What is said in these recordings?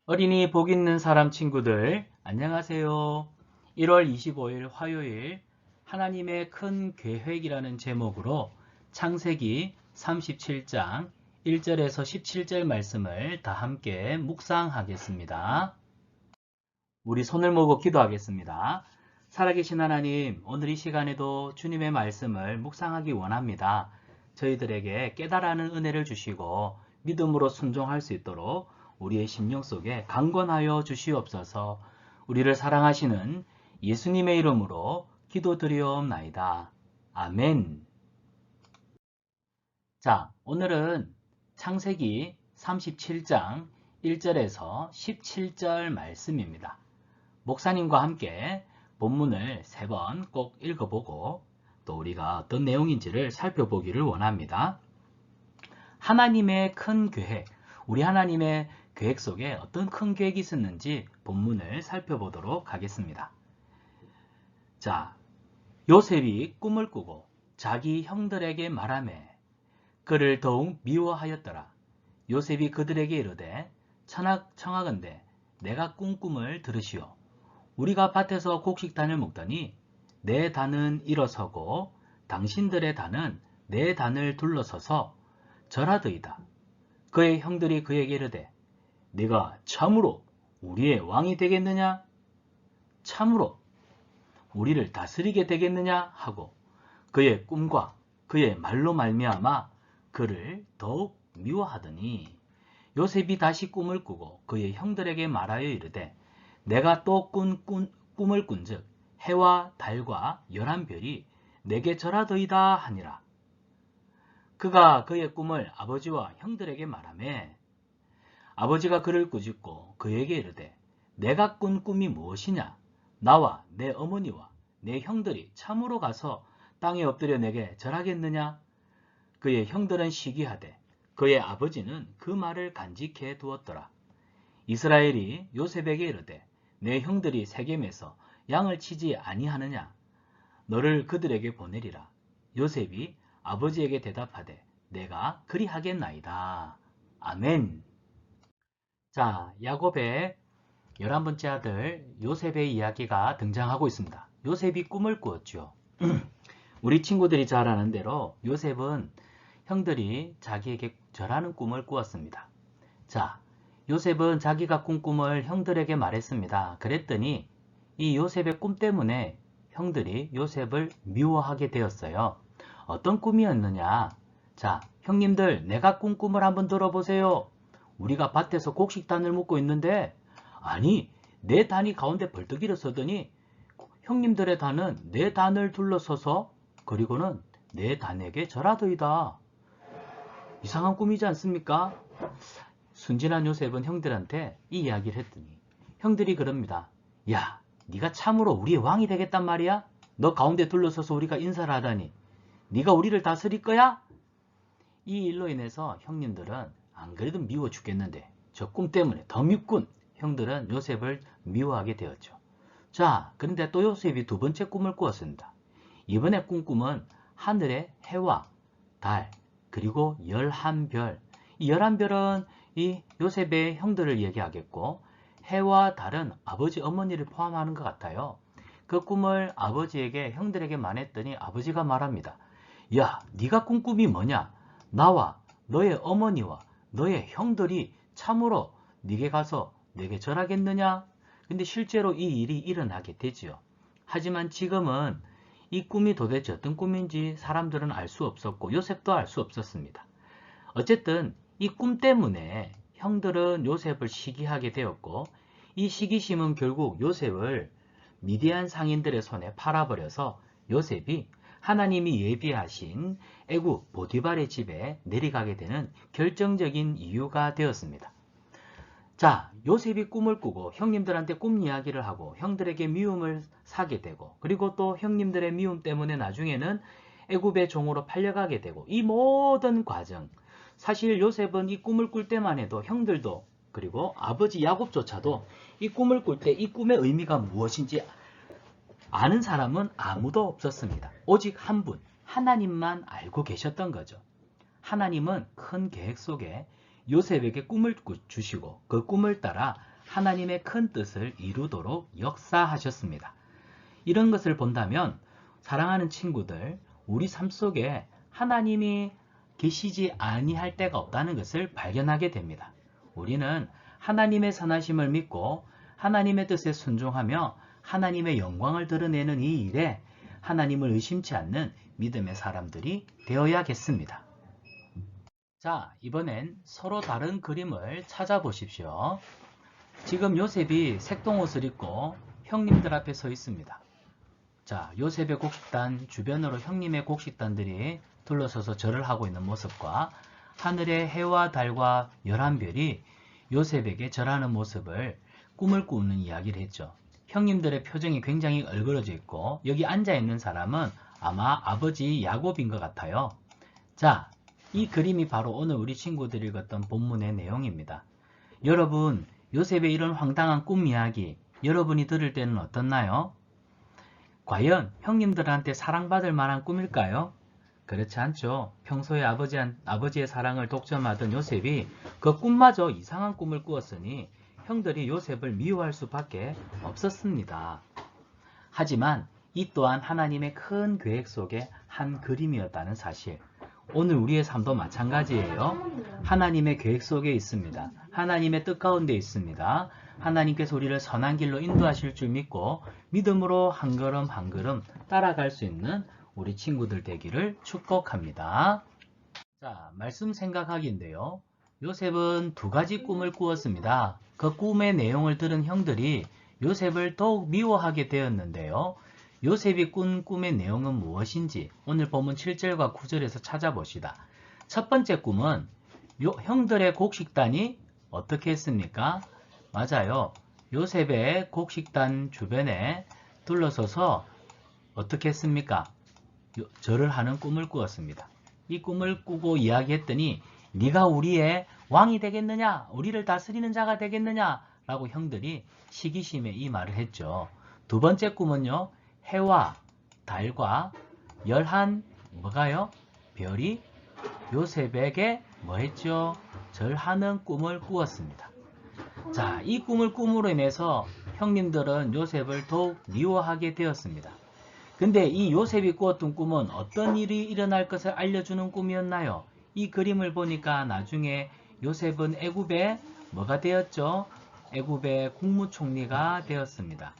어린이 복 있는 사람 친구들, 안녕하세요. 1월 25일 화요일 하나님의 큰 계획이라는 제목으로 창세기 37장 1절에서 17절 말씀을 다 함께 묵상하겠습니다. 우리 손을 모으고 기도하겠습니다. 살아계신 하나님, 오늘 이 시간에도 주님의 말씀을 묵상하기 원합니다. 저희들에게 깨달아는 은혜를 주시고 믿음으로 순종할 수 있도록 우리의 심령 속에 강권하여 주시옵소서. 우리를 사랑하시는 예수님의 이름으로 기도드리옵나이다. 아멘. 자, 오늘은 창세기 37장 1절에서 17절 말씀입니다. 목사님과 함께 본문을 3번 꼭 읽어보고 또 우리가 어떤 내용인지를 살펴보기를 원합니다. 하나님의 큰 계획, 우리 하나님의 계획 속에 어떤 큰 계획이 있었는지 본문을 살펴보도록 하겠습니다. 자, 요셉이 꿈을 꾸고 자기 형들에게 말하매 그를 더욱 미워하였더라. 요셉이 그들에게 이르되 청하건대 내가 꾼 꿈을 들으시오. 우리가 밭에서 곡식단을 먹더니 내 단은 일어서고 당신들의 단은 내 단을 둘러서서 절하더이다. 그의 형들이 그에게 이르되 네가 참으로 우리의 왕이 되겠느냐? 참으로 우리를 다스리게 되겠느냐? 하고 그의 꿈과 그의 말로 말미암아 그를 더욱 미워하더니 요셉이 다시 꿈을 꾸고 그의 형들에게 말하여 이르되 내가 또 꿈을 꾼즉 해와 달과 11별이 내게 절하더이다 하니라. 그가 그의 꿈을 아버지와 형들에게 말하매 아버지가 그를 꾸짖고 그에게 이르되 내가 꾼 꿈이 무엇이냐? 나와 내 어머니와 내 형들이 참으로 가서 땅에 엎드려 내게 절하겠느냐? 그의 형들은 시기하되 그의 아버지는 그 말을 간직해 두었더라. 이스라엘이 요셉에게 이르되 내 형들이 세겜에서 양을 치지 아니하느냐? 너를 그들에게 보내리라. 요셉이 아버지에게 대답하되 내가 그리하겠나이다. 아멘. 자, 야곱의 11번째 아들 요셉의 이야기가 등장하고 있습니다. 요셉이 꿈을 꾸었죠. 우리 친구들이 잘 아는 대로 요셉은 형들이 자기에게 절하는 꿈을 꾸었습니다. 자, 요셉은 자기가 꾼 꿈을 형들에게 말했습니다. 그랬더니 이 요셉의 꿈 때문에 형들이 요셉을 미워하게 되었어요. 어떤 꿈이었느냐? 자, 형님들 내가 꾼 꿈을 한번 들어보세요. 우리가 밭에서 곡식단을 묶고 있는데 아니 내 단이 가운데 벌떡 일어서더니 형님들의 단은 내 단을 둘러서서 그리고는 내 단에게 절하더이다. 이상한 꿈이지 않습니까? 순진한 요셉은 형들한테 이 이야기를 했더니 형들이 그럽니다. 야, 네가 참으로 우리의 왕이 되겠단 말이야? 너 가운데 둘러서서 우리가 인사를 하다니 네가 우리를 다스릴 거야? 이 일로 인해서 형님들은 안 그래도 미워 죽겠는데 저 꿈 때문에 더 밉군. 형들은 요셉을 미워하게 되었죠. 자, 그런데 또 요셉이 두 번째 꿈을 꾸었습니다. 이번에 꾼 꿈은 하늘의 해와 달 그리고 11별. 이 11별은 이 요셉의 형들을 얘기하겠고 해와 달은 아버지 어머니를 포함하는 것 같아요. 그 꿈을 아버지에게 형들에게 말했더니 아버지가 말합니다. 야, 네가 꾼 꿈이 뭐냐? 나와 너의 어머니와 너의 형들이 참으로 네게 가서 내게 절하겠느냐? 근데 실제로 이 일이 일어나게 되지요. 하지만 지금은 이 꿈이 도대체 어떤 꿈인지 사람들은 알 수 없었고 요셉도 알 수 없었습니다. 어쨌든 이 꿈 때문에 형들은 요셉을 시기하게 되었고 이 시기심은 결국 요셉을 미디안 상인들의 손에 팔아버려서 요셉이 하나님이 예비하신 애굽 보디발의 집에 내려가게 되는 결정적인 이유가 되었습니다. 자, 요셉이 꿈을 꾸고 형님들한테 꿈 이야기를 하고 형들에게 미움을 사게 되고 그리고 또 형님들의 미움 때문에 나중에는 애굽의 종으로 팔려가게 되고 이 모든 과정 사실 요셉은 이 꿈을 꿀 때만 해도 형들도 그리고 아버지 야곱조차도 이 꿈을 꿀 때 이 꿈의 의미가 무엇인지 아는 사람은 아무도 없었습니다. 오직 한 분, 하나님만 알고 계셨던 거죠. 하나님은 큰 계획 속에 요셉에게 꿈을 주시고 그 꿈을 따라 하나님의 큰 뜻을 이루도록 역사하셨습니다. 이런 것을 본다면 사랑하는 친구들, 우리 삶 속에 하나님이 계시지 아니할 때가 없다는 것을 발견하게 됩니다. 우리는 하나님의 선하심을 믿고 하나님의 뜻에 순종하며 하나님의 영광을 드러내는 이 일에 하나님을 의심치 않는 믿음의 사람들이 되어야겠습니다. 자, 이번엔 서로 다른 그림을 찾아보십시오. 지금 요셉이 색동옷을 입고 형님들 앞에 서 있습니다. 자, 요셉의 곡식단 주변으로 형님의 곡식단들이 둘러서서 절을 하고 있는 모습과 하늘의 해와 달과 11별이 요셉에게 절하는 모습을 꿈을 꾸는 이야기를 했죠. 형님들의 표정이 굉장히 얼그러져 있고 여기 앉아있는 사람은 아마 아버지 야곱인 것 같아요. 자, 이 그림이 바로 오늘 우리 친구들이 읽었던 본문의 내용입니다. 여러분, 요셉의 이런 황당한 꿈 이야기 여러분이 들을 때는 어떻나요? 과연 형님들한테 사랑받을 만한 꿈일까요? 그렇지 않죠. 평소에 아버지의 사랑을 독점하던 요셉이 그 꿈마저 이상한 꿈을 꾸었으니 형들이 요셉을 미워할 수밖에 없었습니다. 하지만 이 또한 하나님의 큰 계획 속의 한 그림이었다는 사실. 오늘 우리의 삶도 마찬가지예요. 하나님의 계획 속에 있습니다. 하나님의 뜻 가운데 있습니다. 하나님께서 우리를 선한 길로 인도하실 줄 믿고 믿음으로 한 걸음 한 걸음 따라갈 수 있는 우리 친구들 되기를 축복합니다. 자, 말씀 생각하기인데요. 요셉은 두 가지 꿈을 꾸었습니다. 그 꿈의 내용을 들은 형들이 요셉을 더욱 미워하게 되었는데요. 요셉이 꾼 꿈의 내용은 무엇인지 오늘 본문 7절과 9절에서 찾아봅시다. 첫 번째 꿈은 형들의 곡식단이 어떻게 했습니까? 맞아요. 요셉의 곡식단 주변에 둘러서서 어떻게 했습니까? 절을 하는 꿈을 꾸었습니다. 이 꿈을 꾸고 이야기했더니 네가 우리의 왕이 되겠느냐? 우리를 다스리는 자가 되겠느냐? 라고 형들이 시기심에 이 말을 했죠. 두 번째 꿈은요. 해와 달과 11 뭐가요? 별이 요셉에게 뭐 했죠? 절하는 꿈을 꾸었습니다. 자, 이 꿈을 꿈으로 인해서 형님들은 요셉을 더욱 미워하게 되었습니다. 근데 이 요셉이 꾸었던 꿈은 어떤 일이 일어날 것을 알려주는 꿈이었나요? 이 그림을 보니까 나중에 요셉은 애굽의 뭐가 되었죠? 애굽의 국무총리가 되었습니다.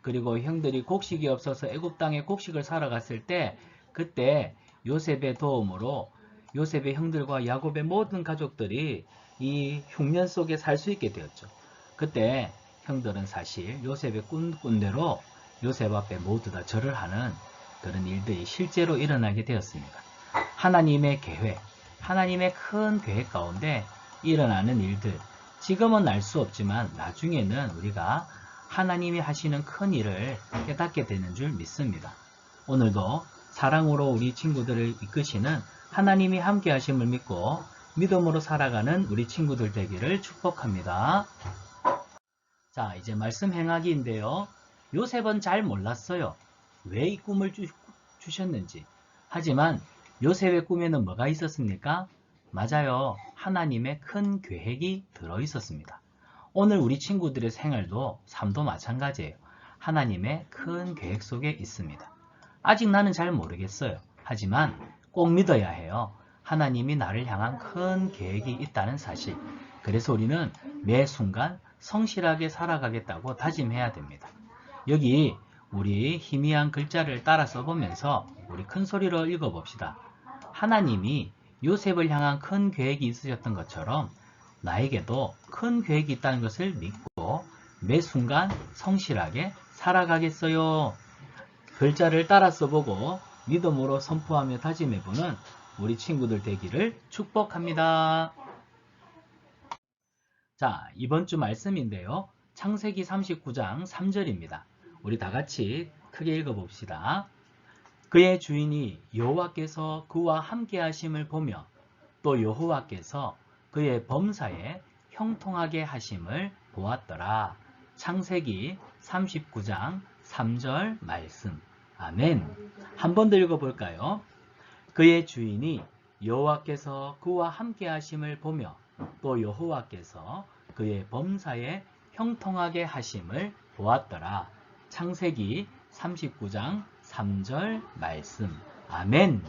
그리고 형들이 곡식이 없어서 애굽 땅에 곡식을 사러 갔을 때 그때 요셉의 도움으로 요셉의 형들과 야곱의 모든 가족들이 이 흉년 속에 살 수 있게 되었죠. 그때 형들은 사실 요셉의 꾼 대로 요셉 앞에 모두 다 절을 하는 그런 일들이 실제로 일어나게 되었습니다. 하나님의 계획, 하나님의 큰 계획 가운데 일어나는 일들, 지금은 알 수 없지만 나중에는 우리가 하나님이 하시는 큰 일을 깨닫게 되는 줄 믿습니다. 오늘도 사랑으로 우리 친구들을 이끄시는 하나님이 함께 하심을 믿고 믿음으로 살아가는 우리 친구들 되기를 축복합니다. 자, 이제 말씀 행하기인데요. 요셉은 잘 몰랐어요. 왜 이 꿈을 주셨는지. 하지만 요셉의 꿈에는 뭐가 있었습니까? 맞아요. 하나님의 큰 계획이 들어있었습니다. 오늘 우리 친구들의 생활도 삶도 마찬가지예요. 하나님의 큰 계획 속에 있습니다. 아직 나는 잘 모르겠어요. 하지만 꼭 믿어야 해요. 하나님이 나를 향한 큰 계획이 있다는 사실. 그래서 우리는 매 순간 성실하게 살아가겠다고 다짐해야 됩니다. 여기 우리 희미한 글자를 따라 써보면서 우리 큰 소리로 읽어봅시다. 하나님이 요셉을 향한 큰 계획이 있으셨던 것처럼 나에게도 큰 계획이 있다는 것을 믿고 매 순간 성실하게 살아가겠어요. 글자를 따라 써보고 믿음으로 선포하며 다짐해보는 우리 친구들 되기를 축복합니다. 자, 이번 주 말씀인데요. 창세기 39장 3절입니다. 우리 다 같이 크게 읽어봅시다. 그의 주인이 여호와께서 그와 함께 하심을 보며 또 여호와께서 그의 범사에 형통하게 하심을 보았더라. 창세기 39장 3절 말씀. 아멘. 한 번 더 읽어볼까요? 그의 주인이 여호와께서 그와 함께 하심을 보며 또 여호와께서 그의 범사에 형통하게 하심을 보았더라. 창세기 39장 3절 말씀. 아멘.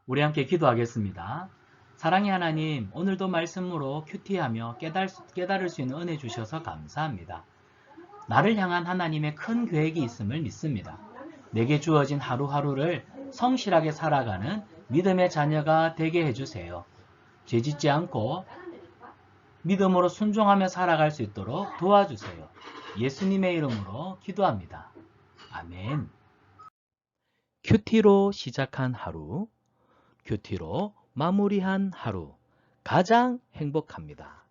우리 함께 기도하겠습니다. 사랑의 하나님, 오늘도 말씀으로 큐티하며 깨달을 수 있는 은혜 주셔서 감사합니다. 나를 향한 하나님의 큰 계획이 있음을 믿습니다. 내게 주어진 하루하루를 성실하게 살아가는 믿음의 자녀가 되게 해주세요. 죄짓지 않고 믿음으로 순종하며 살아갈 수 있도록 도와주세요. 예수님의 이름으로 기도합니다. 아멘. 큐티로 시작한 하루, 큐티로 마무리한 하루, 가장 행복합니다.